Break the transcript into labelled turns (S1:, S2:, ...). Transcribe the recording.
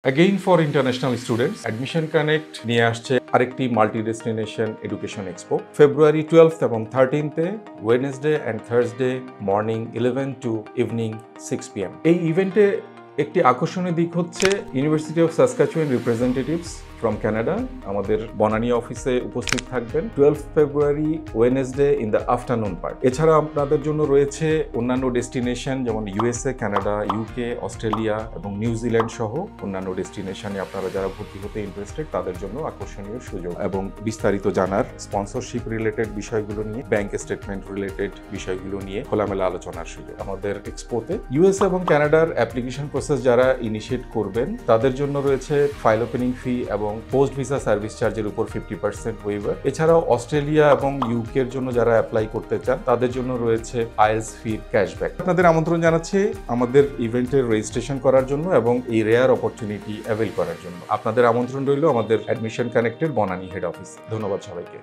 S1: Again for international students, Admission Connect নিয়ে আসছে আরেকটি multi destination education expo February 12th এবং 13th Wednesday and Thursday morning 11 to evening 6 PM। এই ইভেন্টে একটি আকর্ষণীয় দিক হচ্ছে University of Saskatchewan representatives from Canada আমাদের বনানী অফিসে উপস্থিত থাকবেন 12 February Wednesday in the afternoon part. এছাড়া আপনাদের জন্য রয়েছে অন্যান্য ডেস্টিনেশন যেমন ইউএসএ, কানাডা, ইউকে, অস্ট্রেলিয়া এবং নিউজিল্যান্ড সহ অন্যান্য ডেস্টিনেশনে আপনারা যারা ভর্তি হতে ইন্টারেস্টেড তাদের জন্য আকর্ষণীয় সুযোগ এবং বিস্তারিত জানার স্পন্সরশিপ রিলেটেড বিষয়গুলো নিয়ে, ব্যাংক স্টেটমেন্ট রিলেটেড বিষয়গুলো নিয়ে খোলামেলা আলোচনার সুযোগ। আমাদের এক্সপোতে ইউএসএ এবং কানাডার অ্যাপ্লিকেশন প্রসেস যারা ইনিশিয়েট করবেন তাদের জন্য রয়েছে ফাইল ওপেনিং ফি এবং পোস্ট ভিসা সার্ভিস চার্জের উপর 50% ওয়েভার। এছাড়াও অস্ট্রেলিয়া এবং ইউকে এর জন্য যারা অ্যাপ্লাই করতে চান তাদের জন্য রয়েছে আইএলটিএস ফি ক্যাশব্যাক। আপনাদের আমন্ত্রণ জানাচ্ছি আমাদের ইভেন্টের রেজিস্ট্রেশন করার জন্য এবং এই রেয়ার অপরচুনিটি অ্যাভেল করার জন্য। আপনাদের আমন্ত্রণ রইল আমাদের অ্যাডমিশন কানেক্টের বনানী হেড অফিস। ধন্যবাদ সবাইকে।